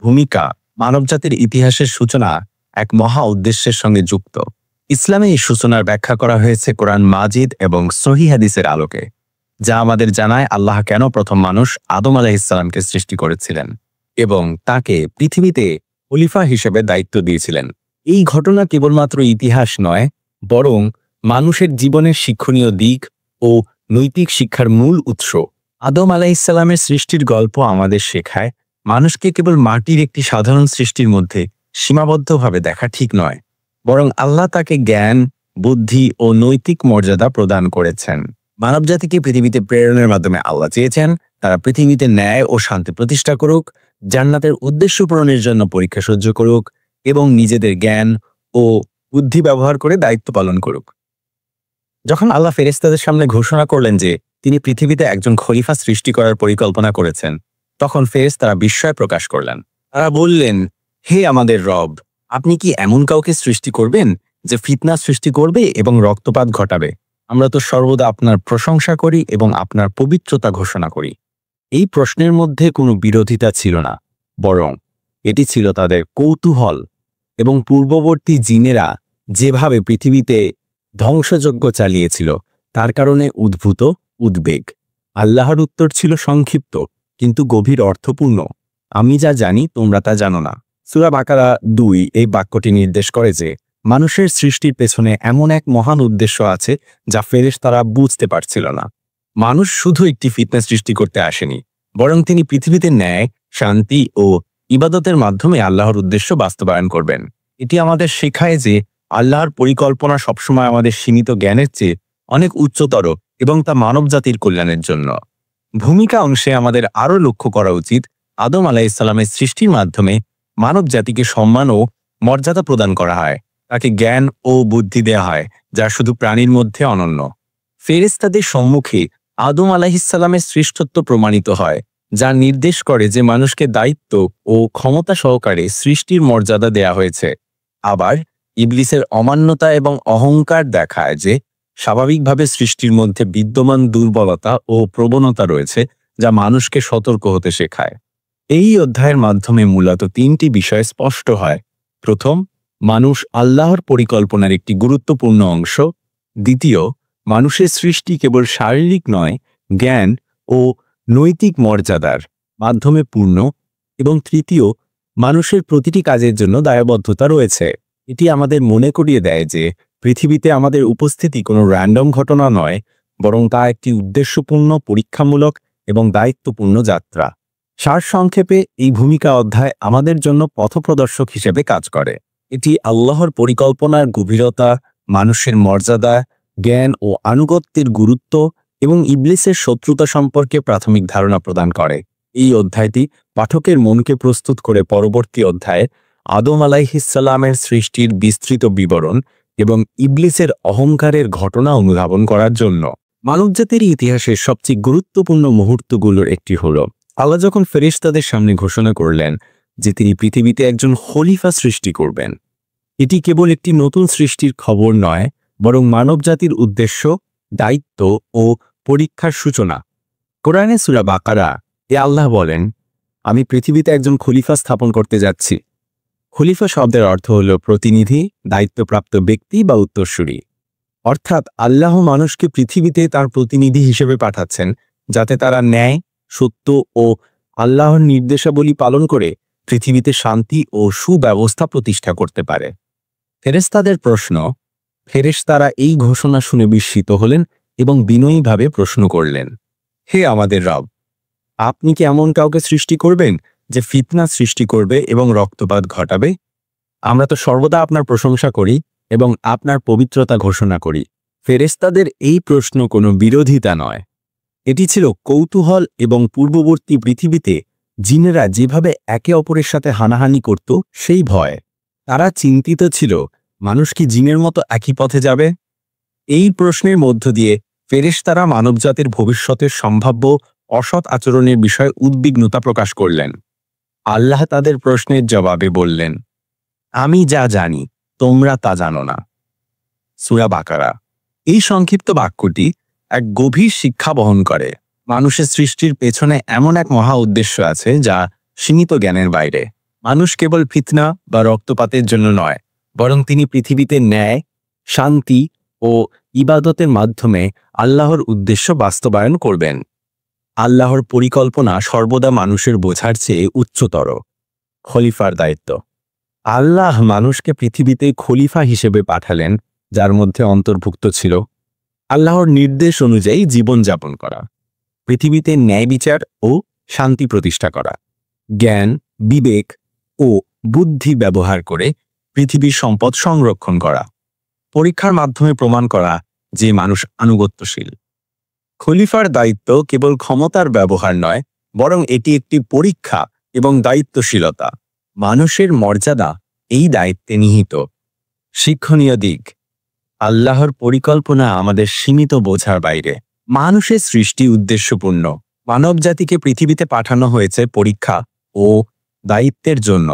ভূমিকা মানবজাতির ইতিহাসের সূচনা এক মহা উদ্দেশ্যের সঙ্গে যুক্ত। ইসলামে এই সূচনার ব্যাখ্যা করা হয়েছে কোরআন মাজিদ এবং সহিহ হাদিসের আলোকে, যা আমাদের জানায় আল্লাহ কেন প্রথম মানুষ আদম আলাইহিসসালামকে সৃষ্টি করেছিলেন এবং তাকে পৃথিবীতে খলিফা হিসেবে দায়িত্ব দিয়েছিলেন। এই ঘটনা কেবলমাত্র ইতিহাস নয়, বরং মানুষের জীবনের শিক্ষণীয় দিক ও নৈতিক শিক্ষার মূল উৎস। আদম আলাইহিসসালামের সৃষ্টির গল্প আমাদের শেখায় মানুষকে কেবল মাটির একটি সাধারণ সৃষ্টির মধ্যে সীমাবদ্ধভাবে দেখা ঠিক নয়, বরং আল্লাহ তাকে জ্ঞান, বুদ্ধি ও নৈতিক মর্যাদা প্রদান করেছেন। মানবজাতিকে পৃথিবীতে প্রেরণের মাধ্যমে আল্লাহ চেয়েছেন তারা পৃথিবীতে ন্যায় ও শান্তি প্রতিষ্ঠা করুক, জান্নাতের উদ্দেশ্য পূরণের জন্য পরীক্ষা সহ্য করুক এবং নিজেদের জ্ঞান ও বুদ্ধি ব্যবহার করে দায়িত্ব পালন করুক। যখন আল্লাহ ফেরেশতাদের সামনে ঘোষণা করলেন যে তিনি পৃথিবীতে একজন খলিফা সৃষ্টি করার পরিকল্পনা করেছেন, তখন ফেরেশতারা বিস্ময় প্রকাশ করলেন। তারা বললেন, হে আমাদের রব, আপনি কি এমন কাউকে সৃষ্টি করবেন যে ফিতনা সৃষ্টি করবে এবং রক্তপাত ঘটাবে? আমরা তো সর্বদা আপনার প্রশংসা করি এবং আপনার পবিত্রতা ঘোষণা করি। এই প্রশ্নের মধ্যে কোনো বিরোধিতা ছিল না, বরং এটি ছিল তাদের কৌতূহল এবং পূর্ববর্তী জিনেরা যেভাবে পৃথিবীতে ধ্বংসযজ্ঞ চালিয়েছিল তার কারণে উদ্ভূত উদ্বেগ। আল্লাহর উত্তর ছিল সংক্ষিপ্ত কিন্তু গভীর অর্থপূর্ণ। আমি যা জানি তোমরা তা জানো না। সূরা বাকারা 2 এই বাক্যটি নির্দেশ করে যে মানুষের সৃষ্টির পেছনে এমন এক মহান উদ্দেশ্য আছে যা ফেরেশতারা বুঝতে পারছিল না। মানুষ শুধু একটি ফিতনা সৃষ্টি করতে আসেনি, বরং তিনি পৃথিবীতে ন্যায়, শান্তি ও ইবাদতের মাধ্যমে আল্লাহর উদ্দেশ্য বাস্তবায়ন করবেন। এটি আমাদের শেখায় যে আল্লাহর পরিকল্পনা সবসময় আমাদের সীমিত জ্ঞানের চেয়ে অনেক উচ্চতর এবং তা মানবজাতির কল্যাণের জন্য। ভূমিকা অংশে আমাদের আরও লক্ষ্য করা উচিত আদম আলাইহিসসালামের সৃষ্টির মাধ্যমে মানব জাতিকে সম্মান ও মর্যাদা প্রদান করা হয়, তাকে জ্ঞান ও বুদ্ধি দেয়া হয় যা শুধু প্রাণীর মধ্যে অনন্য। ফেরেশতাদের সম্মুখে আদম আলাইহিসসালামের শ্রেষ্ঠত্ব প্রমাণিত হয়, যা নির্দেশ করে যে মানুষকে দায়িত্ব ও ক্ষমতা সহকারে সৃষ্টির মর্যাদা দেয়া হয়েছে। আবার ইবলিসের অমান্যতা এবং অহংকার দেখায় যে স্বাভাবিকভাবে সৃষ্টির মধ্যে বিদ্যমান দুর্বলতা ও প্রবণতা রয়েছে যা মানুষকে সতর্ক হতে শেখায়। এই অধ্যায়ের মাধ্যমে মূলত 3টি বিষয় স্পষ্ট হয়। প্রথম, মানুষ আল্লাহর পরিকল্পনার একটি গুরুত্বপূর্ণ অংশ। দ্বিতীয়, মানুষের সৃষ্টি কেবল শারীরিক নয়, জ্ঞান ও নৈতিক মর্যাদার মাধ্যমে পূর্ণ। এবং তৃতীয়, মানুষের প্রতিটি কাজের জন্য দায়বদ্ধতা রয়েছে। এটি আমাদের মনে করিয়ে দেয় যে পৃথিবীতে আমাদের উপস্থিতি কোনো র্যান্ডম ঘটনা নয়, বরং তা একটি উদ্দেশ্যপূর্ণ, পরীক্ষামূলক এবং দায়িত্বপূর্ণ যাত্রা। সারসংক্ষেপে এই ভূমিকা অধ্যায় আমাদের জন্য পথপ্রদর্শক হিসেবে কাজ করে। এটি আল্লাহর পরিকল্পনার গভীরতা, মানুষের মর্যাদা, জ্ঞান ও আনুগত্যের গুরুত্ব এবং ইবলিসের শত্রুতা সম্পর্কে প্রাথমিক ধারণা প্রদান করে। এই অধ্যায়টি পাঠকের মনকে প্রস্তুত করে পরবর্তী অধ্যায়ে আদম আলাইহিসসালামের সৃষ্টির বিস্তৃত বিবরণ এবং ইবলিসের অহংকারের ঘটনা অনুধাবন করার জন্য। মানবজাতির ইতিহাসের সবচেয়ে গুরুত্বপূর্ণ মুহূর্তগুলোর একটি হল আল্লাহ যখন ফেরেশতাদের সামনে ঘোষণা করলেন যে তিনি পৃথিবীতে একজন খলিফা সৃষ্টি করবেন। এটি কেবল একটি নতুন সৃষ্টির খবর নয়, বরং মানবজাতির উদ্দেশ্য, দায়িত্ব ও পরীক্ষার সূচনা। কোরআনে সূরা বাকারা আল্লাহ বলেন, আমি পৃথিবীতে একজন খলিফা স্থাপন করতে যাচ্ছি। খলিফা শব্দের অর্থ হল প্রতিনিধি, দায়িত্বপ্রাপ্ত ব্যক্তি বা উত্তরসূরি। অর্থাৎ আল্লাহ মানুষকে পৃথিবীতে তার প্রতিনিধি হিসেবে পাঠাচ্ছেন যাতে তারা ন্যায়, সত্য ও আল্লাহর নির্দেশাবলী পালন করে পৃথিবীতে শান্তি ও সুব্যবস্থা প্রতিষ্ঠা করতে পারে। ফেরেশতাদের প্রশ্ন। ফেরেশতারা এই ঘোষণা শুনে বিস্মিত হলেন এবং বিনয়ীভাবে প্রশ্ন করলেন, হে আমাদের রব, আপনি কি এমন কাউকে সৃষ্টি করবেন যে ফিতনা সৃষ্টি করবে এবং রক্তপাত ঘটাবে? আমরা তো সর্বদা আপনার প্রশংসা করি এবং আপনার পবিত্রতা ঘোষণা করি। ফেরেশতাদের এই প্রশ্ন কোনো বিরোধিতা নয়, এটি ছিল কৌতূহল এবং পূর্ববর্তী পৃথিবীতে জিনেরা যেভাবে একে অপরের সাথে হানাহানি করত সেই ভয়। তারা চিন্তিত ছিল মানুষ কি জিনের মতো একই পথে যাবে। এই প্রশ্নের মধ্য দিয়ে ফেরেশতারা মানবজাতির ভবিষ্যতের সম্ভাব্য অসৎ আচরণের বিষয়ে উদ্বিগ্নতা প্রকাশ করলেন। আল্লাহ তাদের প্রশ্নের জবাবে বললেন, আমি যা জানি তোমরা তা জানো না। সূরা বাকারা। এই সংক্ষিপ্ত বাক্যটি এক গভীর শিক্ষা বহন করে। মানুষের সৃষ্টির পেছনে এমন এক মহা উদ্দেশ্য আছে যা সীমিত জ্ঞানের বাইরে। মানুষ কেবল ফিতনা বা রক্তপাতের জন্য নয়, বরং তিনি পৃথিবীতে ন্যায়, শান্তি ও ইবাদতের মাধ্যমে আল্লাহর উদ্দেশ্য বাস্তবায়ন করবেন। আল্লাহর পরিকল্পনা সর্বদা মানুষের বোঝার চেয়ে উচ্চতর। খলিফার দায়িত্ব। আল্লাহ মানুষকে পৃথিবীতে খলিফা হিসেবে পাঠালেন, যার মধ্যে অন্তর্ভুক্ত ছিল আল্লাহর নির্দেশ অনুযায়ী জীবনযাপন করা, পৃথিবীতে ন্যায় বিচার ও শান্তি প্রতিষ্ঠা করা, জ্ঞান, বিবেক ও বুদ্ধি ব্যবহার করে পৃথিবীর সম্পদ সংরক্ষণ করা, পরীক্ষার মাধ্যমে প্রমাণ করা যে মানুষ আনুগত্যশীল। খলিফার দায়িত্ব কেবল ক্ষমতার ব্যবহার নয়, বরং এটি একটি পরীক্ষা এবং দায়িত্বশীলতা। মানুষের মর্যাদা এই দায়িত্বে নিহিত। শিক্ষণীয় দিক। আল্লাহর পরিকল্পনা আমাদের সীমিত বোঝার বাইরে। মানুষের সৃষ্টি উদ্দেশ্যপূর্ণ। মানবজাতিকে পৃথিবীতে পাঠানো হয়েছে পরীক্ষা ও দায়িত্বের জন্য।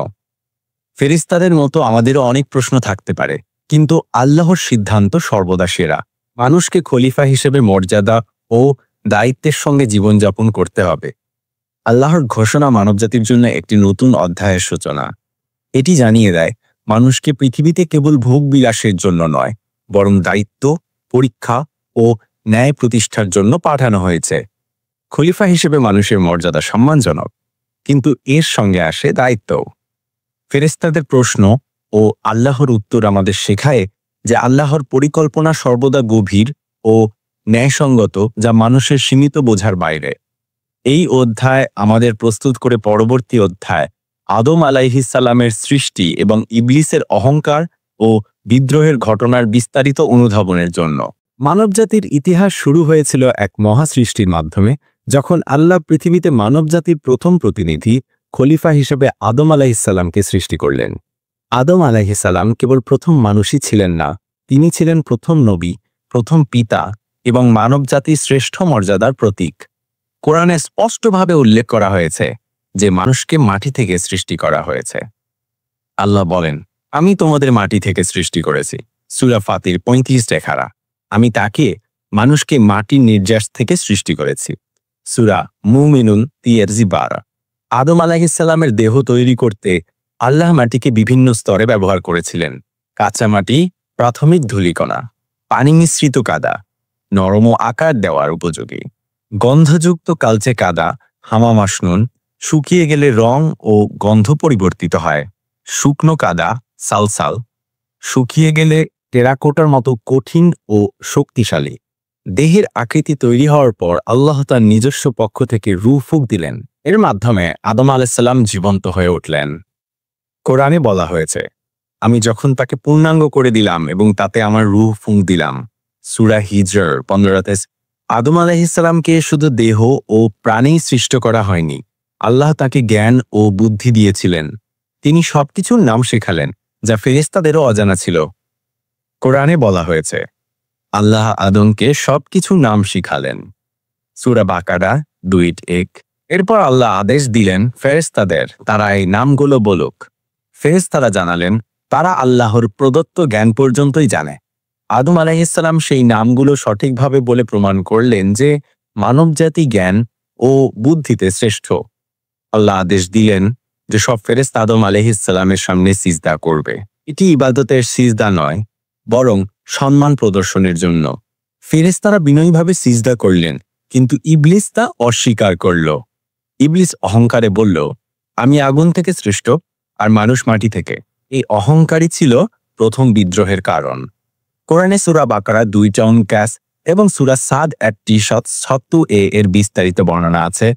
ফেরেশতাদের মতো আমাদেরও অনেক প্রশ্ন থাকতে পারে, কিন্তু আল্লাহর সিদ্ধান্ত সর্বদা সেরা। মানুষকে খলিফা হিসেবে মর্যাদা ও দায়িত্বের সঙ্গে জীবনযাপন করতে হবে। আল্লাহর ঘোষণা মানবজাতির জন্য একটি নতুন অধ্যায়ের সূচনা। এটি জানিয়ে দেয় মানুষকে পৃথিবীতে কেবল ভোগ বিলাসের জন্য নয়, বরং দায়িত্ব, পরীক্ষা ও ন্যায় প্রতিষ্ঠার জন্য পাঠানো হয়েছে। খলিফা হিসেবে মানুষের মর্যাদা সম্মানজনক, কিন্তু এর সঙ্গে আসে দায়িত্বও। ফেরেশতাদের প্রশ্ন ও আল্লাহর উত্তর আমাদের শেখায় যে আল্লাহর পরিকল্পনা সর্বদা গভীর ও ন্যায়সঙ্গত, যা মানুষের সীমিত বোঝার বাইরে। এই অধ্যায় আমাদের প্রস্তুত করে পরবর্তী অধ্যায় আদম আলাইহিসসালামের সৃষ্টি এবং ইবলিসের অহংকার ও বিদ্রোহের ঘটনার বিস্তারিত অনুধাবনের জন্য। মানবজাতির ইতিহাস শুরু হয়েছিল এক মহাসৃষ্টির মাধ্যমে, যখন আল্লাহ পৃথিবীতে মানবজাতির প্রথম প্রতিনিধি খলিফা হিসেবে আদম আলাইহিসসালামকে সৃষ্টি করলেন। আদম আলাইহিসসালাম কেবল প্রথম মানুষই ছিলেন না, তিনি ছিলেন প্রথম নবী, প্রথম পিতা এবং মানবজাতির শ্রেষ্ঠ মর্যাদার প্রতীক। কোরআনে স্পষ্টভাবে উল্লেখ করা হয়েছে যে মানুষকে মাটি থেকে সৃষ্টি করা হয়েছে। আল্লাহ বলেন, আমি তোমাদের মাটি থেকে সৃষ্টি করেছি। সূরা ফাতির 35 খারা। আমি তাকে মানুষকে মাটির নির্যাস থেকে সৃষ্টি করেছি। সূরা মুমিনুন 13 আদম আলাইহিসসালামের দেহ তৈরি করতে আল্লাহ মাটিকে বিভিন্ন স্তরে ব্যবহার করেছিলেন। কাঁচা মাটি, প্রাথমিক ধূলিকণা, পানি মিশ্রিত কাদা, নরম আকার দেওয়ার উপযোগী, গন্ধযুক্ত কালচে কাদা, হামা মাসনুন, শুকিয়ে গেলে রং ও গন্ধ পরিবর্তিত হয়, শুকনো কাদা, সালসাল, শুকিয়ে গেলে টেরাকোটার মতো কঠিন ও শক্তিশালী। দেহের আকৃতি তৈরি হওয়ার পর আল্লাহ তার নিজস্ব পক্ষ থেকে রূহ ফুঁক দিলেন। এর মাধ্যমে আদম আলাইহিসসালাম জীবন্ত হয়ে উঠলেন। কোরআনে বলা হয়েছে, আমি যখন তাকে পূর্ণাঙ্গ করে দিলাম এবং তাতে আমার রূহ ফুঁক দিলাম। সূরা হিজর 15। আদম আলাইহিসসালামকে শুধু দেহ ও প্রাণী সৃষ্ট করা হয়নি, আল্লাহ তাকে জ্ঞান ও বুদ্ধি দিয়েছিলেন। তিনি সবকিছুর নাম শেখালেন, যা ফেরেশতাদেরও অজানা ছিল। কোরআনে বলা হয়েছে, আল্লাহ আদমকে সবকিছুর নাম শিখালেন। সূরা বাকারা 2:1। এরপর আল্লাহ আদেশ দিলেন ফেরেশতাদের তারা এই নামগুলো বলুক। ফেরেশতারা জানালেন তারা আল্লাহর প্রদত্ত জ্ঞান পর্যন্তই জানে। আদম আলাইহিসসালাম সেই নামগুলো সঠিকভাবে বলে প্রমাণ করলেন যে মানবজাতি জ্ঞান ও বুদ্ধিতে শ্রেষ্ঠ। আল্লাহ আদেশ দিলেন যে সব ফেরেশতা আদম আলাইহিসসালামের সামনে সিজদা করবে। এটি ইবাদতের সিজদা নয়, বরং সম্মান প্রদর্শনের জন্য। ফেরেশতারা বিনয়ীভাবে সিজদা করলেন, কিন্তু ইবলিস তা অস্বীকার করল। ইবলিস অহংকারে বলল, আমি আগুন থেকে সৃষ্ট আর মানুষ মাটি থেকে। এই অহংকারই ছিল প্রথম বিদ্রোহের কারণ। কোরআনে সূরা বাকারা 2 এবং সূরা সাদ 1:70 এর বিস্তারিত বর্ণনা আছে।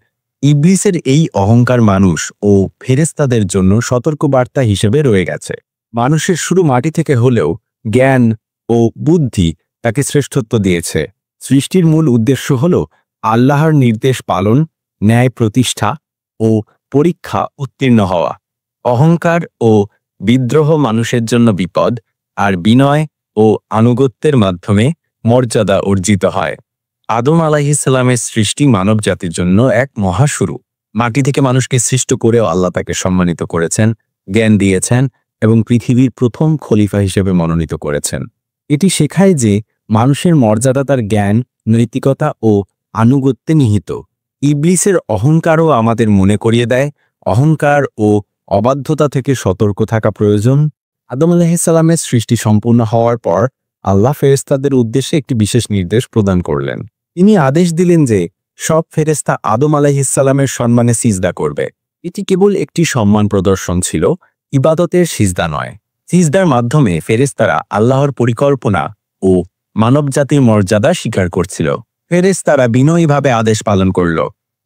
ইবলিসের এই অহংকার মানুষ ও ফেরেশতাদের জন্য সতর্কবার্তা হিসেবে রয়ে গেছে। মানুষের শুরু মাটি থেকে হলেও জ্ঞান ও বুদ্ধি তাকে শ্রেষ্ঠত্ব দিয়েছে। সৃষ্টির মূল উদ্দেশ্য হল আল্লাহর নির্দেশ পালন, ন্যায় প্রতিষ্ঠা ও পরীক্ষা উত্তীর্ণ হওয়া। অহংকার ও বিদ্রোহ মানুষের জন্য বিপদ, আর বিনয় ও আনুগত্যের মাধ্যমে মর্যাদা অর্জিত হয়। আদম আলাইহিসসালামের সৃষ্টি মানব জাতির জন্য এক মহাশুরু। মাটি থেকে মানুষকে সৃষ্ট করেও আল্লাহ তাকে সম্মানিত করেছেন, জ্ঞান দিয়েছেন এবং পৃথিবীর প্রথম খলিফা হিসেবে মনোনীত করেছেন। এটি শেখায় যে মানুষের মর্যাদা তার জ্ঞান, নৈতিকতা ও আনুগত্যে নিহিত। ইবলিসের অহংকারও আমাদের মনে করিয়ে দেয়, অহংকার ও অবাধ্যতা থেকে সতর্ক থাকা প্রয়োজন। আদম আলাইহিসসালামের সৃষ্টি সম্পূর্ণ হওয়ার পর আল্লাহ ফেরেশতাদের উদ্দেশ্যে একটি বিশেষ নির্দেশ প্রদান করলেন। তিনি আদেশ দিলেন যে সব ফেরেশতা আদম আলাইহিসসালামের সম্মানে সিজদা করবে। এটি কেবল একটি সম্মান প্রদর্শন ছিল, ইবাদতের সিজদা নয়। সিজদার মাধ্যমে ফেরেশতারা আল্লাহর পরিকল্পনা ও মানবজাতির মর্যাদা স্বীকার করছিল। ফেরেশতারা বিনয়ীভাবে আদেশ পালন করল।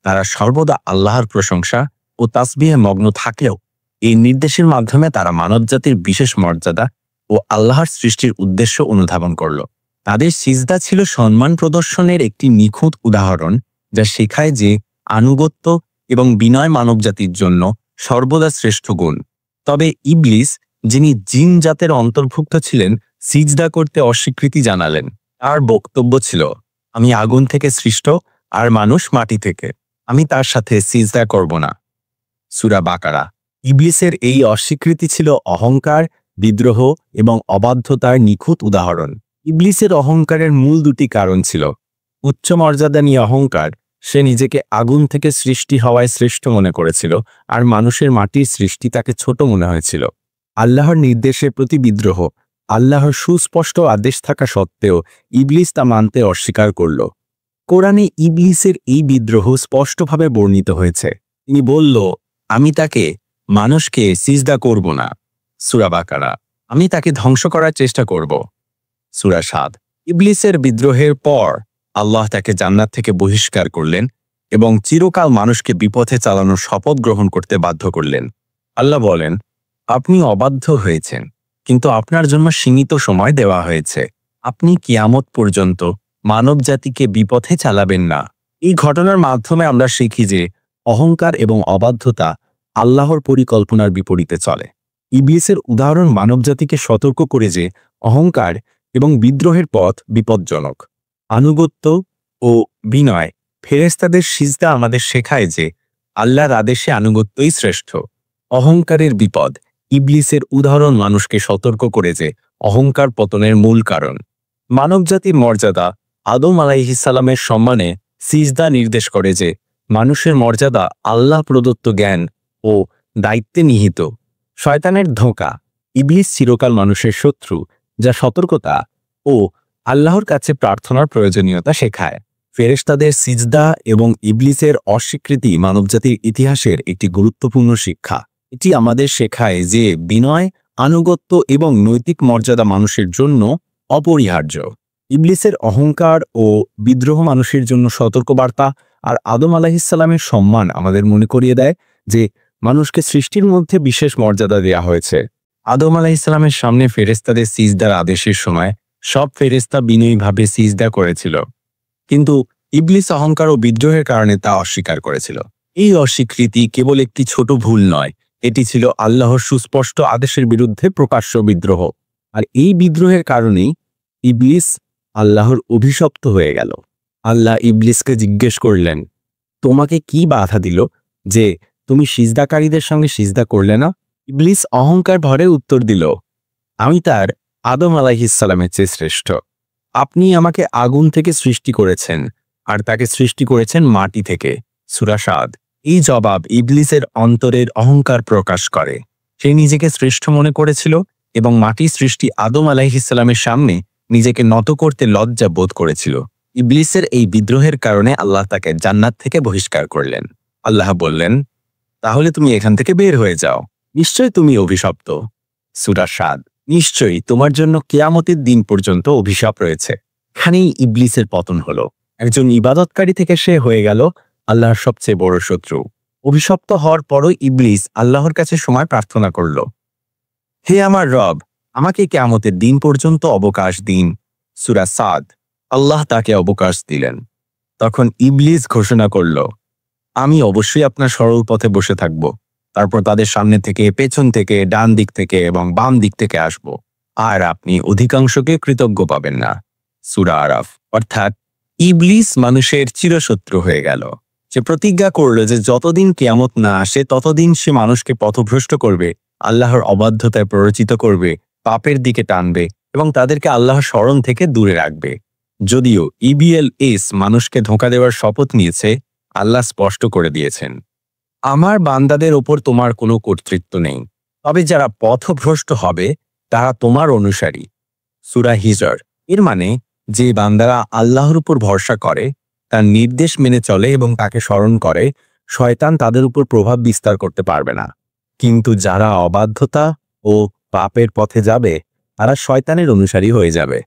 তারা সর্বদা আল্লাহর প্রশংসা ও তাসবিহে মগ্ন থাকলেও এই নির্দেশের মাধ্যমে তারা মানবজাতির বিশেষ মর্যাদা ও আল্লাহর সৃষ্টির উদ্দেশ্য অনুধাবন করল। তাদের সিজদা ছিল সম্মান প্রদর্শনের একটি নিখুঁত উদাহরণ, যা শেখায় যে আনুগত্য এবং বিনয় মানবজাতির জন্য সর্বদা শ্রেষ্ঠ গুণ। তবে ইবলিস, যিনি জিন জাতের অন্তর্ভুক্ত ছিলেন, সিজদা করতে অস্বীকৃতি জানালেন। তার বক্তব্য ছিল, আমি আগুন থেকে সৃষ্ট আর মানুষ মাটি থেকে, আমি তার সাথে সিজদা করব না। সূরা বাকারা। ইবলিসের এই অস্বীকৃতি ছিল অহংকার, বিদ্রোহ এবং অবাধ্যতার নিখুঁত উদাহরণ। ইবলিসের অহংকারের মূল দুটি কারণ ছিল। উচ্চ মর্যাদা নিয়ে অহংকার, সে নিজেকে আগুন থেকে সৃষ্টি হওয়ায় শ্রেষ্ঠ মনে করেছিল, আর মানুষের মাটির সৃষ্টি তাকে ছোট মনে হয়েছিল। আল্লাহর নির্দেশের প্রতি বিদ্রোহ, আল্লাহর সুস্পষ্ট আদেশ থাকা সত্ত্বেও ইবলিস তা মানতে অস্বীকার করল। কোরআনে ইবলিসের এই বিদ্রোহ স্পষ্টভাবে বর্ণিত হয়েছে। তিনি বলল, আমি তাকে মানুষকে সিজদা করব না। সূরা বাকারা। আমি তাকে ধ্বংস করার চেষ্টা করব। সূরা সাদ। ইবলিসের বিদ্রোহের পর আল্লাহ তাকে জান্নাত থেকে বহিষ্কার করলেন এবং চিরকাল মানুষকে বিপথে চালানোর শপথ গ্রহণ করতে বাধ্য করলেন। আল্লাহ বলেন, আপনি অবাধ্য হয়েছেন, কিন্তু আপনার জন্য সীমিত সময় দেওয়া হয়েছে। আপনি কিয়ামত পর্যন্ত মানবজাতিকে বিপথে চালাবেন না। এই ঘটনার মাধ্যমে আমরা শিখি যে অহংকার এবং অবাধ্যতা আল্লাহর পরিকল্পনার বিপরীতে চলে। ইবলিসের উদাহরণ মানবজাতিকে সতর্ক করে যে অহংকার এবং বিদ্রোহের পথ বিপজ্জনক। আনুগত্য ও বিনয়, ফেরেশতাদের সিজদা আমাদের শেখায় যে আল্লাহর আদেশে আনুগত্যই শ্রেষ্ঠ। অহংকারের বিপদ, ইবলিসের উদাহরণ মানুষকে সতর্ক করে যে অহংকার পতনের মূল কারণ। মানবজাতির মর্যাদা, আদম আলাইহিসসালামের সম্মানে সিজদা নির্দেশ করে যে মানুষের মর্যাদা আল্লাহ প্রদত্ত জ্ঞান ও দায়িত্বে নিহিত। শয়তানের ধোঁকা, ইবলিস চিরকাল মানুষের শত্রু, যা সতর্কতা ও আল্লাহর কাছে প্রার্থনার প্রয়োজনীয়তা শেখায়। ফেরেশতাদের সিজদা এবং ইবলিসের অস্বীকৃতি মানবজাতির ইতিহাসের একটি গুরুত্বপূর্ণ শিক্ষা। এটি আমাদের শেখায় যে বিনয়, আনুগত্য এবং নৈতিক মর্যাদা মানুষের জন্য অপরিহার্য। ইবলিসের অহংকার ও বিদ্রোহ মানুষের জন্য সতর্কবার্তা, আর আদম আলাইহিসসালামের সম্মান আমাদের মনে করিয়ে দেয় যে মানুষকে সৃষ্টির মধ্যে বিশেষ মর্যাদা দেয়া হয়েছে। আদম আলাইহিসসালামের সামনে ফেরেশতাদের সিজদার আদেশের সময় সব ফেরেশতা বিনয়ীভাবে সিজদা করেছিল, কিন্তু ইবলিস অহংকার ও বিদ্রোহের কারণে তা অস্বীকার করেছিল। এই অস্বীকৃতি কেবল একটি ছোট ভুল নয়, এটি ছিল আল্লাহর সুস্পষ্ট আদেশের বিরুদ্ধে প্রকাশ্য বিদ্রোহ। আর এই বিদ্রোহের কারণেই ইবলিস আল্লাহর অভিশপ্ত হয়ে গেল। আল্লাহ ইবলিসকে জিজ্ঞেস করলেন, তোমাকে কি বাধা দিল যে তুমি সিজদাকারীদের সঙ্গে সিজদা করলে না? ইবলিস অহংকার ভরে উত্তর দিল, আমি তার আদম আলাইহিসসালামের চেয়ে শ্রেষ্ঠ। আপনি আমাকে আগুন থেকে সৃষ্টি করেছেন, আর তাকে সৃষ্টি করেছেন মাটি থেকে। সূরা সাদ। এই জবাব ইবলিসের অন্তরের অহংকার প্রকাশ করে। সে নিজেকে শ্রেষ্ঠ মনে করেছিল এবং মাটির সৃষ্টি আদম আলাইহিসসালামের সামনে নিজেকে নত করতে লজ্জা বোধ করেছিল। ইবলিসের এই বিদ্রোহের কারণে আল্লাহ তাকে জান্নাত থেকে বহিষ্কার করলেন। আল্লাহ বললেন, তাহলে তুমি এখান থেকে বের হয়ে যাও, নিশ্চয় তুমি অভিশপ্ত। সূরা সাদ। নিশ্চয়ই তোমার জন্য কিয়ামতের দিন পর্যন্ত অভিশাপ রয়েছে। এখানেই ইবলিসের পতন হলো। একজন ইবাদতকারী থেকে সে হয়ে গেল আল্লাহর সবচেয়ে বড় শত্রু। অভিশপ্ত হওয়ার পরও ইবলিস আল্লাহর কাছে সময় প্রার্থনা করল, হে আমার রব, আমাকে কিয়ামতের দিন পর্যন্ত অবকাশ দিন। সূরা সাদ। আল্লাহ তাকে অবকাশ দিলেন। তখন ইবলিস ঘোষণা করল, আমি অবশ্যই আপনার সরল পথে বসে থাকব। তারপর তাদের সামনে থেকে, পেছন থেকে, ডান দিক থেকে এবং বাম দিক থেকে আসব, আর আপনি অধিকাংশকে কৃতজ্ঞ পাবেন না। সূরা আরাফ। অর্থাৎ ইবলিস মানুষের চিরশত্রু হয়ে গেল। সে প্রতিজ্ঞা করল যে যতদিন কিয়ামত না আসে ততদিন সে মানুষকে পথভ্রষ্ট করবে, আল্লাহর অবাধ্যতায় প্ররোচিত করবে, পাপের দিকে টানবে এবং তাদেরকে আল্লাহর স্মরণ থেকে দূরে রাখবে। যদিও ইবিএলএস মানুষকে ধোঁকা দেওয়ার শপথ নিয়েছে, আল্লাহ স্পষ্ট করে দিয়েছেন, আমার বান্দাদের ওপর তোমার কোনো কর্তৃত্ব নেই, তবে যারা পথভ্রষ্ট হবে তারা তোমার অনুসারী। সূরা হিজর। এর মানে যে বান্দারা আল্লাহর উপর ভরসা করে, তার নির্দেশ মেনে চলে এবং তাকে স্মরণ করে, শয়তান তাদের উপর প্রভাব বিস্তার করতে পারবে না। কিন্তু যারা অবাধ্যতা ও পাপের পথে যাবে তারা শয়তানের অনুসারী হয়ে যাবে।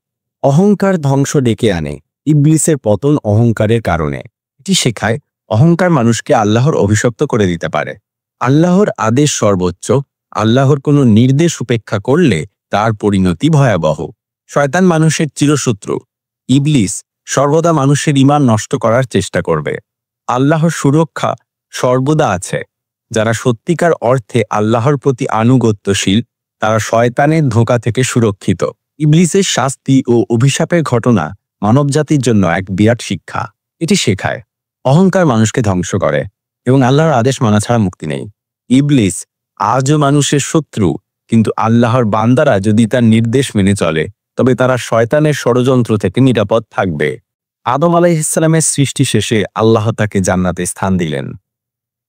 অহংকার ধ্বংস ডেকে আনে। ইবলিসের পতন অহংকারের কারণে। এটি শেখায় অহংকার মানুষকে আল্লাহর অভিশপ্ত করে দিতে পারে। আল্লাহর আদেশ সর্বোচ্চ। আল্লাহর কোনো নির্দেশ উপেক্ষা করলে তার পরিণতি ভয়াবহ। শয়তান মানুষের চিরশত্রু। ইবলিস সর্বদা মানুষের ঈমান নষ্ট করার চেষ্টা করবে। আল্লাহর সুরক্ষা সর্বদা আছে। যারা সত্যিকার অর্থে আল্লাহর প্রতি আনুগত্যশীল তারা শয়তানের ধোঁকা থেকে সুরক্ষিত। ইবলিসের শাস্তি ও অভিশাপের ঘটনা মানবজাতির জন্য এক বিরাট শিক্ষা। এটি শেখায় অহংকার মানুষকে ধ্বংস করে এবং আল্লাহর আদেশ মানা ছাড়া মুক্তি নেই। ইবলিস আজও মানুষের শত্রু, কিন্তু আল্লাহর বান্দারা যদি তার নির্দেশ মেনে চলে তবে তারা শয়তানের ষড়যন্ত্র থেকে নিরাপদ থাকবে। আদম আলাইহিস সালামের সৃষ্টি শেষে আল্লাহ তাকে জান্নাতে স্থান দিলেন।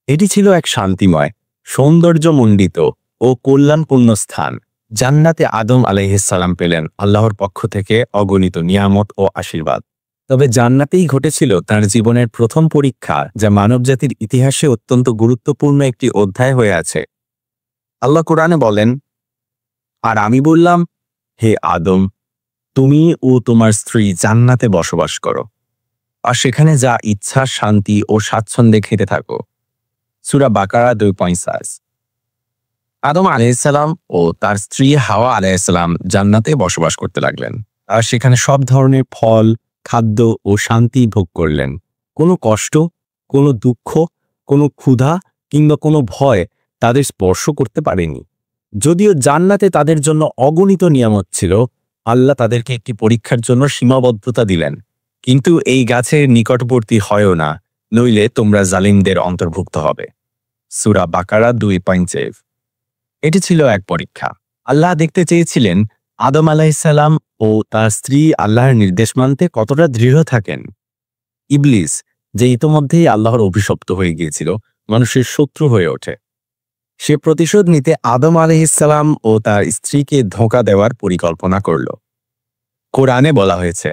এটি ছিল এক শান্তিময়, সৌন্দর্যমণ্ডিত ও কল্যাণপূর্ণ স্থান। জান্নাতে আদম আলাইহিস সালাম পেলেন আল্লাহর পক্ষ থেকে অগণিত নিয়ামত ও আশীর্বাদ। তবে জান্নাতেই ঘটেছিল তার জীবনের প্রথম পরীক্ষা, যা মানবজাতির ইতিহাসে অত্যন্ত গুরুত্বপূর্ণ একটি অধ্যায় হয়ে আছে। আল্লাহ কোরআনে বলেন, আর আমি বললাম, হে আদম, তুমি ও তোমার স্ত্রী জান্নাতে বসবাস করো, আর সেখানে যা ইচ্ছা শান্তি ও স্বাচ্ছন্দ্যে খেতে থাকো। সূরা বাকারা 2:5। আদম আলাইহিসসালাম ও তার স্ত্রী হাওয়া আলাইহিসসালাম জান্নাতে বসবাস করতে লাগলেন। আর সেখানে সব ধরনের ফল, খাদ্য ও শান্তি ভোগ করলেন। কোনো কষ্ট, কোনো দুঃখ, কোনো ক্ষুধা কিংবা কোনো ভয় তাদের স্পর্শ করতে পারেনি। যদিও জান্নাতে তাদের জন্য অগণিত নিয়ামত ছিল, আল্লাহ তাদেরকে একটি পরীক্ষার জন্য সীমাবদ্ধতা দিলেন। কিন্তু এই গাছের নিকটবর্তী হয়ও না, নইলে তোমরা জালিমদের অন্তর্ভুক্ত হবে। সূরা বাকারা 2:5। এটি ছিল এক পরীক্ষা। আল্লাহ দেখতে চেয়েছিলেন আদম আলাইহিসসালাম ও তার স্ত্রী আল্লাহর নির্দেশ মানতে কতটা দৃঢ় থাকেন। ইবলিস, যে ইতোমধ্যেই আল্লাহর অভিশপ্ত হয়ে গিয়েছিল, মানুষের শত্রু হয়ে ওঠে। সে প্রতিশোধ নিতে আদম আলাইহিসসালাম ও তার স্ত্রীকে ধোঁকা দেওয়ার পরিকল্পনা করল। কোরআনে বলা হয়েছে,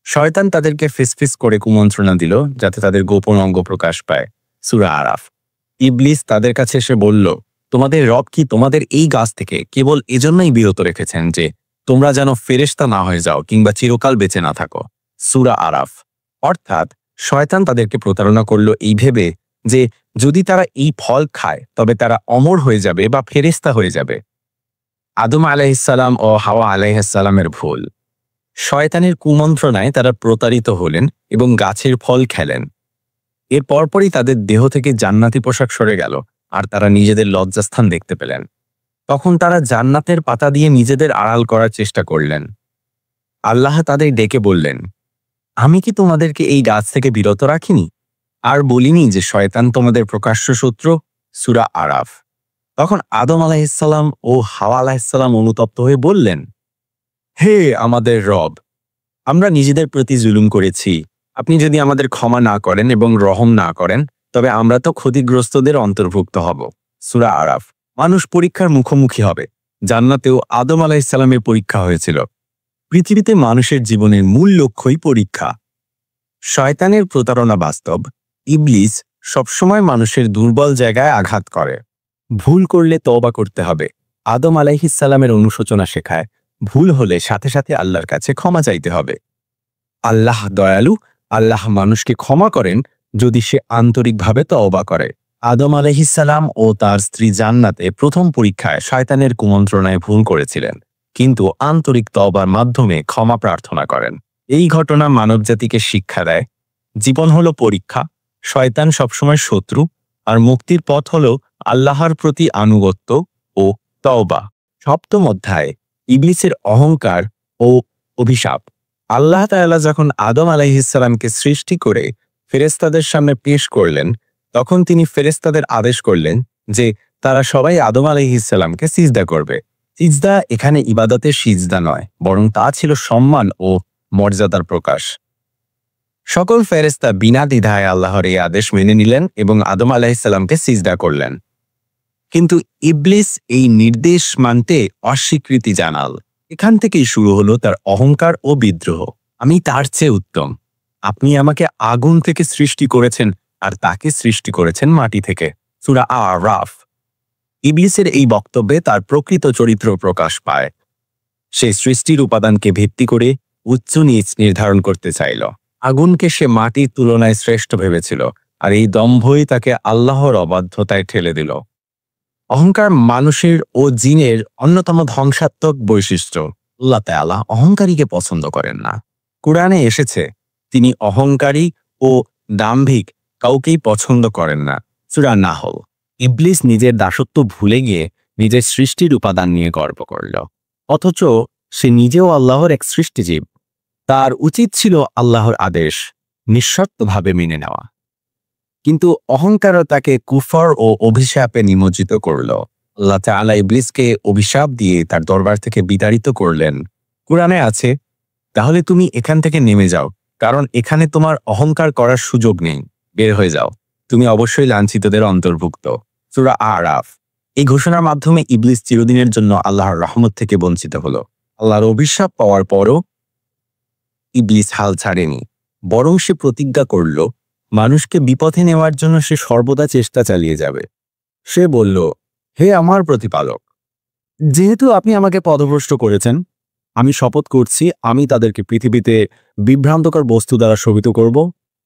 শয়তান তাদেরকে ফিসফিস করে কুমন্ত্রণা দিল যাতে তাদের গোপন অঙ্গ প্রকাশ পায়। সূরা আরাফ। ইবলিস তাদের কাছে এসে বলল, তোমাদের রব কি তোমাদের এই গাছ থেকে কেবল এজন্যই বিরত রেখেছেন যে তোমরা যেন ফেরেশতা না হয়ে যাও কিংবা চিরকাল বেঁচে না থাকো? সূরা আরাফ। অর্থাৎ শয়তান তাদেরকে প্রতারণা করল এই ভেবে যে যদি তারা এই ফল খায় তবে তারা অমর হয়ে যাবে বা ফেরেশতা হয়ে যাবে। আদম আলাইহিসসালাম ও হাওয়া আলাইহিসসালামের ভুল। শয়তানের কুমন্ত্রণায় তারা প্রতারিত হলেন এবং গাছের ফল খেলেন। এর পরপরই তাদের দেহ থেকে জান্নাতি পোশাক সরে গেল আর তারা নিজেদের লজ্জাস্থান দেখতে পেলেন। তখন তারা জান্নাতের পাতা দিয়ে নিজেদের আড়াল করার চেষ্টা করলেন। আল্লাহ তাদের ডেকে বললেন, আমি কি তোমাদেরকে এই গাছ থেকে বিরত রাখিনি? আর বলিনি যে শয়তান তোমাদের প্রকাশ্য শত্রু? সূরা আরাফ। তখন আদম আলাইহিসসালাম ও হাওয়া আলাইহিসসালাম অনুতপ্ত হয়ে বললেন, হে আমাদের রব, আমরা নিজেদের প্রতি জুলুম করেছি। আপনি যদি আমাদের ক্ষমা না করেন এবং রহম না করেন তবে আমরা তো ক্ষতিগ্রস্তদের অন্তর্ভুক্ত হব। সূরা আরাফ। মানুষ পরীক্ষার মুখোমুখি হবে। জান্নাতেও আদম আলাইহিসসালামের পরীক্ষা হয়েছিল। পৃথিবীতে মানুষের জীবনের মূল লক্ষ্যই পরীক্ষা। শয়তানের প্রতারণা বাস্তব। ইবলিস সবসময় মানুষের দুর্বল জায়গায় আঘাত করে। ভুল করলে তওবা করতে হবে। আদম আলাইহিসসালামের অনুশোচনা শেখায় ভুল হলে সাথে সাথে আল্লাহর কাছে ক্ষমা চাইতে হবে। আল্লাহ দয়ালু। আল্লাহ মানুষকে ক্ষমা করেন যদি সে আন্তরিকভাবে তওবা করে। আদম আলাইহিসসালাম ও তার স্ত্রী জান্নাতে প্রথম পরীক্ষায় শয়তানের কুমন্ত্রণায় ভুল করেছিলেন, কিন্তু আন্তরিক তওবার মাধ্যমে ক্ষমা প্রার্থনা করেন। এই ঘটনা মানবজাতিকে শিক্ষা দেয়, জীবন হলো পরীক্ষা, শয়তান সবসময় শত্রু, আর মুক্তির পথ হলো আল্লাহর প্রতি আনুগত্য ও তওবা। সপ্তম অধ্যায়, ইবলিসের অহংকার ও অভিশাপ। আল্লাহ তাআলা যখন আদম আলাইহিসসালামকে সৃষ্টি করে ফেরেশতাদের সামনে পেশ করলেন, তখন তিনি ফেরেশতাদের আদেশ করলেন যে তারা সবাই আদম আলাইহিসসালামকে সিজদা করবে। সিজদা এখানে ইবাদতের সিজদা নয়, বরং তা ছিল সম্মান ও মর্যাদার প্রকাশ। সকল ফেরেশতা বিনা দ্বিধায় আল্লাহর এই আদেশ মেনে নিলেন এবং আদম আলাইহিসসালামকে সিজদা করলেন। কিন্তু ইবলিস এই নির্দেশ মানতে অস্বীকৃতি জানাল। এখান থেকেই শুরু হলো তার অহংকার ও বিদ্রোহ। আমি তার চেয়ে উত্তম। আপনি আমাকে আগুন থেকে সৃষ্টি করেছেন আর তাকে সৃষ্টি করেছেন মাটি থেকে। সূরা আ'রাফ। ইবলিসের এই বক্তব্যে তার প্রকৃত চরিত্র প্রকাশ পায়। সে সৃষ্টির উপাদানকে ভিত্তি করে উচ্চ নীচ নির্ধারণ করতে চাইল। আগুনকে সে মাটির তুলনায় শ্রেষ্ঠ ভেবেছিল, আর এই দম্ভই তাকে আল্লাহর অবাধ্যতায় ঠেলে দিল। অহংকার মানুষের ও জিনের অন্যতম ধ্বংসাত্মক বৈশিষ্ট্য। আল্লাহ তাআলা অহংকারীকে পছন্দ করেন না। কুরআনে এসেছে, তিনি অহংকারী ও দাম্ভিক কাউকেই পছন্দ করেন না। সূরা নাহল। ইবলিস নিজের দাসত্ব ভুলে গিয়ে নিজের সৃষ্টির উপাদান নিয়ে গর্ব করল, অথচ সে নিজেও আল্লাহর এক সৃষ্টিজীব। তার উচিত ছিল আল্লাহর আদেশ নিঃশর্তভাবে মেনে নেওয়া, কিন্তু অহংকার তাকে কুফর ও অভিশাপে নিমজ্জিত করল। আল্লাহ তাআলা ইবলিসকে অভিশাপ দিয়ে তার দরবার থেকে বিতাড়িত করলেন। কুরআনে আছে, তাহলে তুমি এখান থেকে নেমে যাও, কারণ এখানে তোমার অহংকার করার সুযোগ নেই। বের হয়ে যাও, তুমি অবশ্যই লাঞ্ছিতদের অন্তর্ভুক্ত। সূরা আ'রাফ। এই ঘোষণার মাধ্যমে ইবলিস চিরদিনের জন্য আল্লাহর রহমত থেকে বঞ্চিত হলো। আল্লাহর অভিশাপ পাওয়ার পরও ইবলিস হাল ছাড়েনি, বরং সে প্রতিজ্ঞা করল মানুষকে বিপথে নেওয়ার জন্য সে সর্বদা চেষ্টা চালিয়ে যাবে। সে বলল, হে আমার প্রতিপালক, যেহেতু আপনি আমাকে পথভ্রষ্ট করেছেন, আমি শপথ করছি আমি তাদেরকে পৃথিবীতে বিভ্রান্তকর বস্তু দ্বারা শোভিত করব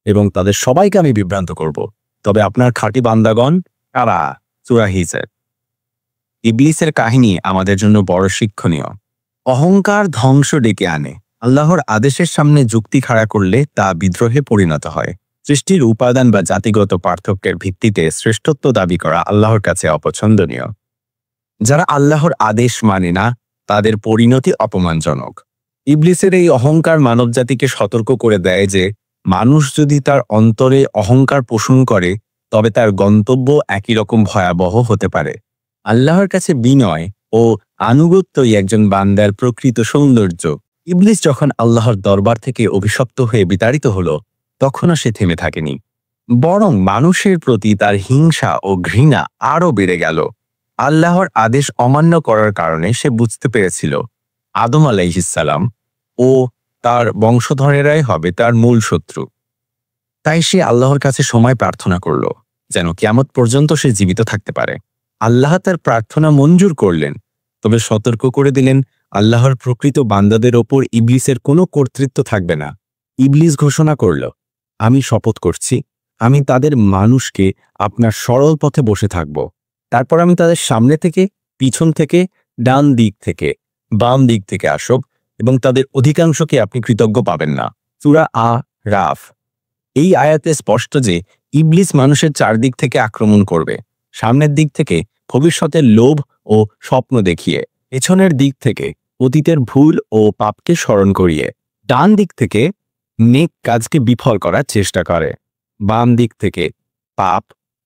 এবং তাদের সবাইকে আমি বিভ্রান্ত করব। তবে আপনার খাঁটি বান্দাগণ কারা? সূরা হিজর। ইবলিসের কাহিনী আমাদের জন্য বড় শিক্ষণীয়। অহংকার ধ্বংস ডেকে আনে। আল্লাহর আদেশের সামনে যুক্তি খাড়া করলে তা বিদ্রোহে পরিণত হয়। সৃষ্টির উপাদান বা জাতিগত পার্থক্যের ভিত্তিতে শ্রেষ্ঠত্ব দাবি করা আল্লাহর কাছে অপছন্দনীয়। যারা আল্লাহর আদেশ মানে না, তাদের পরিণতি অপমানজনক। ইবলিসের এই অহংকার মানবজাতিকে সতর্ক করে দেয় যে মানুষ যদি তার অন্তরে অহংকার পোষণ করে, তবে তার গন্তব্য একই রকম ভয়াবহ হতে পারে। আল্লাহর কাছে বিনয় ও আনুগত্যই একজন বান্দার প্রকৃত সৌন্দর্য। ইবলিস যখন আল্লাহর দরবার থেকে অভিশপ্ত হয়ে বিতাড়িত হলো, তখনও সে থেমে থাকেনি, বরং মানুষের প্রতি তার হিংসা ও ঘৃণা আরও বেড়ে গেল। আল্লাহর আদেশ অমান্য করার কারণে সে বুঝতে পেরেছিল আদম আলাইহিসসালাম ও তার বংশধরেরাই হবে তার মূল শত্রু। তাই সে আল্লাহর কাছে সময় প্রার্থনা করল, যেন কিয়ামত পর্যন্ত সে জীবিত থাকতে পারে। আল্লাহ তার প্রার্থনা মঞ্জুর করলেন, তবে সতর্ক করে দিলেন আল্লাহর প্রকৃত বান্দাদের ওপর ইবলিসের কোনো কর্তৃত্ব থাকবে না। ইবলিস ঘোষণা করল, আমি শপথ করছি আমি তাদের মানুষকে আপনার সরল পথে বসে থাকব। তারপর আমি তাদের সামনে থেকে, পিছন থেকে, ডান দিক থেকে, বাম দিক থেকে আসব এবং তাদের অধিকাংশকে আপনি কৃতজ্ঞ পাবেন না। সূরা আ'রাফ। এই আয়াতে স্পষ্ট যে ইবলিস মানুষের চারদিক থেকে আক্রমণ করবে। সামনের দিক থেকে ভবিষ্যতের লোভ ও স্বপ্ন দেখিয়ে, পেছনের দিক থেকে অতীতের ভুল ও পাপকে স্মরণ করিয়ে, ডান দিক থেকে নেক কাজকে বিফল করার চেষ্টা করে, বাম দিক থেকে পাপ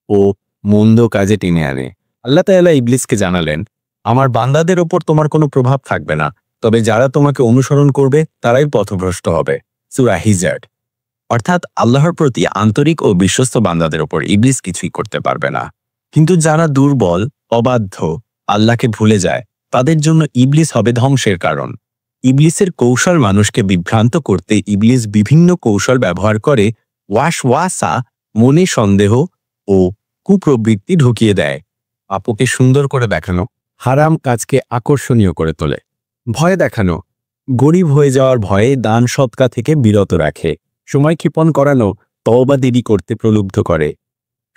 ও মন্দ কাজে টেনে আনে। আল্লাহ তাআলা ইবলিসকে জানালেন, আমার বান্দাদের ওপর তোমার কোনো প্রভাব থাকবে না, তবে যারা তোমাকে অনুসরণ করবে তারাই পথভ্রষ্ট হবে। সূরা হিজর। অর্থাৎ আল্লাহর প্রতি আন্তরিক ও বিশ্বস্ত বান্দাদের ওপর ইবলিস কিছুই করতে পারবে না। কিন্তু যারা দুর্বল, অবাধ্য, আল্লাহকে ভুলে যায়, তাদের জন্য ইবলিস হবে ধ্বংসের কারণ। ইবলিসের কৌশল মানুষকে বিভ্রান্ত করতে ইবলিস বিভিন্ন কৌশল ব্যবহার করে ওয়াসওয়াসা, মনে সন্দেহ ও কুপ্রবৃত্তি ঢুকিয়ে দেয়। পাপকে সুন্দর করে দেখানো, হারাম কাজকে আকর্ষণীয় করে তোলে। ভয় দেখানো, গরিব হয়ে যাওয়ার ভয়ে দান সৎকা থেকে বিরত রাখে। সময় ক্ষেপণ করানো, তওবা দেরি করতে প্রলুব্ধ করে।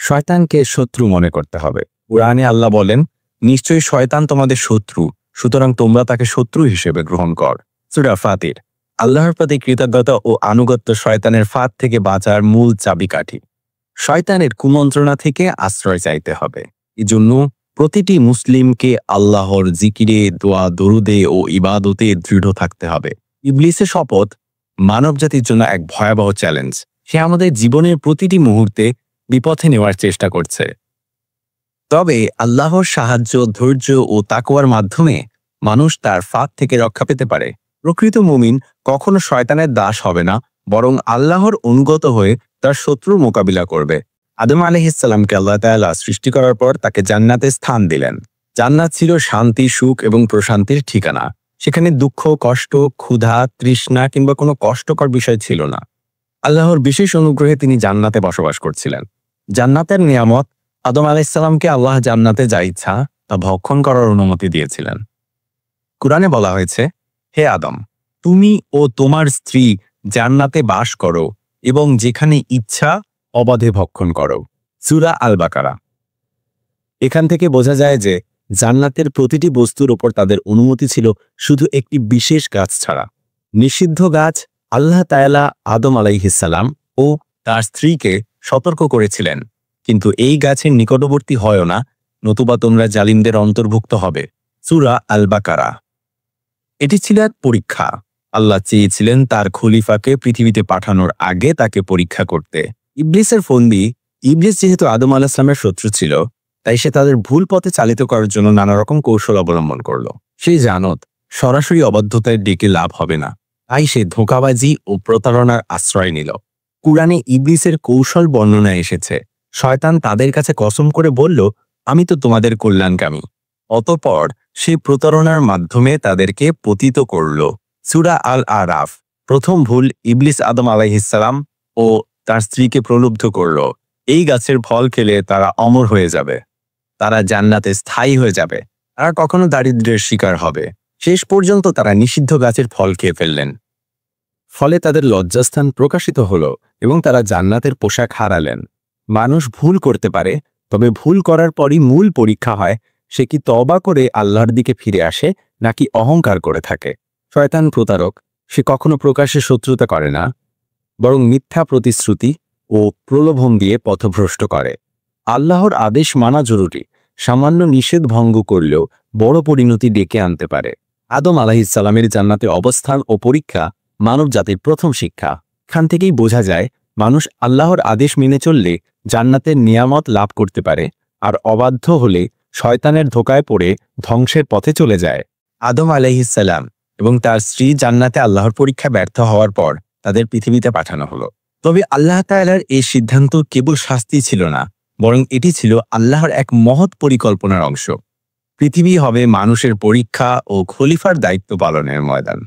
শয়তানকে শত্রু মনে করতে হবে। কুরআনে আল্লাহ বলেন, নিশ্চয়ই শয়তান তোমাদের শত্রু, সুতরাং তোমরা তাকে শত্রু হিসেবে গ্রহণ কর। সূরা ফাতির। আল্লাহর প্রতি কৃতজ্ঞতা ও আনুগত্য শয়তানের ফাঁদ থেকে বাঁচার মূল চাবিকাঠি। শয়তানের কুমন্ত্রণা থেকে আশ্রয় চাইতে হবে। এজন্য প্রতিটি মুসলিমকে আল্লাহর জিকিরে, দোয়া, দরুদে ও ইবাদতে দৃঢ় থাকতে হবে। ইবলিসের শপথ মানবজাতির জন্য এক ভয়াবহ চ্যালেঞ্জ। সে আমাদের জীবনের প্রতিটি মুহূর্তে বিপথে নেওয়ার চেষ্টা করছে। তবে আল্লাহর সাহায্য, ধৈর্য ও তাকওয়ার মাধ্যমে মানুষ তার ফাঁদ থেকে রক্ষা পেতে পারে। প্রকৃত মুমিন কখনো শয়তানের দাস হবে না, বরং আল্লাহর অনুগত হয়ে তার শত্রুর মোকাবিলা করবে। আদম আলাইহিসসালামকে আল্লাহ তাআলা সৃষ্টি করার পর তাকে জান্নাতে স্থান দিলেন। জান্নাত ছিল শান্তি, সুখ এবং প্রশান্তির ঠিকানা। সেখানে দুঃখ, কষ্ট, ক্ষুধা, তৃষ্ণা কিংবা কোনো কষ্টকর বিষয় ছিল না। আল্লাহর বিশেষ অনুগ্রহে তিনি জান্নাতে বসবাস করছিলেন। জান্নাতের নিয়ামত, আদম আলাইহিসসালামকে আল্লাহ জান্নাতে যা ইচ্ছা তা ভক্ষণ করার অনুমতি দিয়েছিলেন। কুরআনে বলা হয়েছে, হে আদম, তুমি ও তোমার স্ত্রী জান্নাতে বাস করো এবং যেখানে ইচ্ছা অবাধে ভক্ষণ করো। সূরা আল বাকারা। এখান থেকে বোঝা যায় যে জান্নাতের প্রতিটি বস্তুর ওপর তাদের অনুমতি ছিল, শুধু একটি বিশেষ গাছ ছাড়া। নিষিদ্ধ গাছ আল্লাহ তাআলা আদম আলাইহিসসালাম ও তার স্ত্রীকে সতর্ক করেছিলেন, কিন্তু এই গাছের নিকটবর্তী হয়ও না, নতুবা তোমরা জালিমদের অন্তর্ভুক্ত হবে। সূরা আল বাকারা। এটি ছিল এক পরীক্ষা। আল্লাহ চেয়েছিলেন তার খলিফাকে পৃথিবীতে পাঠানোর আগে তাকে পরীক্ষা করতে। ইবলিসের ফন্দি। ইবলিস যেহেতু আদম আলাইহিস সালামের শত্রু ছিল, তাই সে তাদের ভুল পথে চালিত করার জন্য নানা রকম কৌশল অবলম্বন করল। সেই জানত সরাসরি অবাধ্যতায় ডেকে লাভ হবে না, তাই সে ধোঁকাবাজি ও প্রতারণার আশ্রয় নিল। কুরআনে ইবলিসের কৌশল বর্ণনা এসেছে। শয়তান তাদের কাছে কসম করে বলল, আমি তো তোমাদের কল্যাণকামী। অতঃপর সে প্রতারণার মাধ্যমে তাদেরকে পতিত করল। সূরা আল আরাফ। প্রথম ভুল, ইবলিস আদম আলাইহিসসালাম ও তার স্ত্রীকে প্রলুব্ধ করল। এই গাছের ফল খেলে তারা অমর হয়ে যাবে, তারা জান্নাতে স্থায়ী হয়ে যাবে, তারা কখনো দারিদ্র্যের শিকার হবে। শেষ পর্যন্ত তারা নিষিদ্ধ গাছের ফল খেয়ে ফেললেন। ফলে তাদের লজ্জাস্থান প্রকাশিত হল এবং তারা জান্নাতের পোশাক হারালেন। মানুষ ভুল করতে পারে, তবে ভুল করার পরই মূল পরীক্ষা হয় সে কি তওবা করে আল্লাহর দিকে ফিরে আসে নাকি অহংকার করে থাকে। শয়তান প্রতারক। সে কখনো প্রকাশ্যে শত্রুতা করে না, বরং মিথ্যা প্রতিশ্রুতি ও প্রলোভন দিয়ে পথভ্রষ্ট করে। আল্লাহর আদেশ মানা জরুরি, সামান্য নিষেধ ভঙ্গ করলেও বড় পরিণতি ডেকে আনতে পারে। আদম আলাইহিসসালামের জান্নাতে অবস্থান ও পরীক্ষা মানব জাতির প্রথম শিক্ষা। এখান থেকেই বোঝা যায় মানুষ আল্লাহর আদেশ মেনে চললে জান্নাতের নিয়ামত লাভ করতে পারে, আর অবাধ্য হলে শয়তানের ধোকায় পড়ে ধ্বংসের পথে চলে যায়। আদম আলাইহিসসালাম এবং তার স্ত্রী জান্নাতে আল্লাহর পরীক্ষা ব্যর্থ হওয়ার পর তাদের পৃথিবীতে পাঠানো হলো। তবে আল্লাহ তাআলার এই সিদ্ধান্ত কেবল শাস্তি ছিল না, বরং এটি ছিল আল্লাহর এক মহৎ পরিকল্পনার অংশ। পৃথিবী হবে মানুষের পরীক্ষা ও খলিফার দায়িত্ব পালনের ময়দান।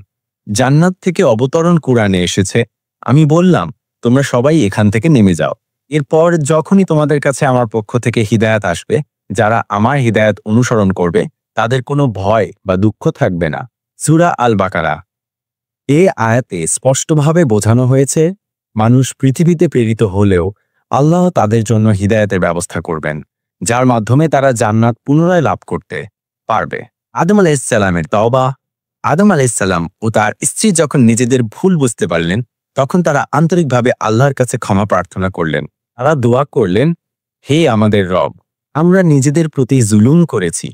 জান্নাত থেকে অবতরণ কুরআনে এসেছে, আমি বললাম তোমরা সবাই এখান থেকে নেমে যাও। এরপর যখনই তোমাদের কাছে আমার পক্ষ থেকে হিদায়াত আসবে, যারা আমার হিদায়াত অনুসরণ করবে তাদের কোনো ভয় বা দুঃখ থাকবে না। সূরা আল বাকারা। এ আয়াতে স্পষ্টভাবে বোঝানো হয়েছে মানুষ পৃথিবীতে প্রেরিত হলেও আল্লাহ তাদের জন্য হিদায়াতের ব্যবস্থা করবেন, যার মাধ্যমে তারা জান্নাত পুনরায় লাভ করতে পারবে। আদম আলাইহিসসালামের তওবা। আদম আলাইহিসসালাম ও তার স্ত্রী যখন নিজেদের ভুল বুঝতে পারলেন, তখন তারা আন্তরিকভাবে আল্লাহর কাছে ক্ষমা প্রার্থনা করলেন। তারা দোয়া করলেন, হে আমাদের রব, আমরা নিজেদের প্রতি জুলুম করেছি।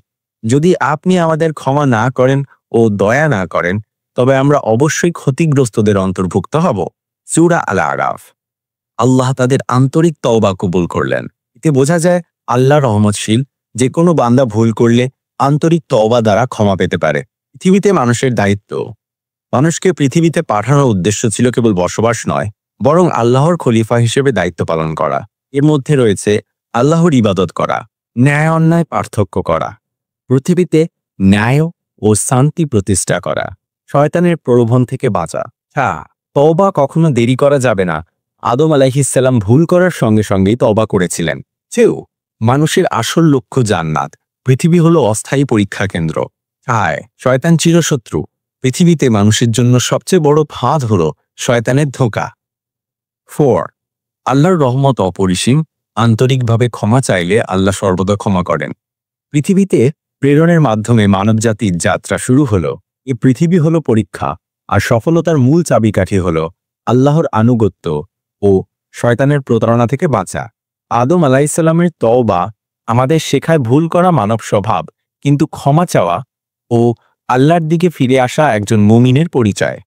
যদি আপনি আমাদের ক্ষমা না করেন ও দয়া না করেন, তবে আমরা অবশ্যই ক্ষতিগ্রস্তদের অন্তর্ভুক্ত হব। সূরা আল আরাফ। আল্লাহ তাদের আন্তরিক তওবা কবুল করলেন। এতে বোঝা যায় আল্লাহ রহমতশীল, যে কোনো বান্দা ভুল করলে আন্তরিক তওবা দ্বারা ক্ষমা পেতে পারে। পৃথিবীতে মানুষের দায়িত্ব। মানুষকে পৃথিবীতে পাঠানোর উদ্দেশ্য ছিল কেবল বসবাস নয়, বরং আল্লাহর খলিফা হিসেবে দায়িত্ব পালন করা। এর মধ্যে রয়েছে আল্লাহর ইবাদত করা, ন্যায় অন্যায় পার্থক্য করা, পৃথিবীতে ন্যায় ও শান্তি প্রতিষ্ঠা করা, শয়তানের প্রলোভন থেকে বাঁচা। হ্যাঁ, তওবা কখনো দেরি করা যাবে না। আদম আলাইহিসসালাম ভুল করার সঙ্গে সঙ্গেই তওবা করেছিলেন। মানুষের আসল লক্ষ্য জান্নাত, পৃথিবী হলো অস্থায়ী পরীক্ষা কেন্দ্র। শয়তান চিরশত্রু। পৃথিবীতে মানুষের জন্য সবচেয়ে বড় ফাঁদ হলো শয়তানের ধোঁকা। 4. আল্লাহর রহমত অপরিসীম। আন্তরিকভাবে ক্ষমা চাইলে আল্লাহ সর্বদা ক্ষমা করেন। পৃথিবীতে প্রেরণের মাধ্যমে মানবজাতির যাত্রা শুরু হলো। এই পৃথিবী হলো পরীক্ষা, আর সফলতার মূল চাবিকাঠি হলো আল্লাহর আনুগত্য ও শয়তানের প্রতারণা থেকে বাঁচা। আদম আলাইহিসসালামের তওবা আমাদের শেখায় ভুল করা মানব স্বভাব, কিন্তু ক্ষমা চাওয়া ও আল্লাহর দিকে ফিরে আসা একজন মুমিনের পরিচয়।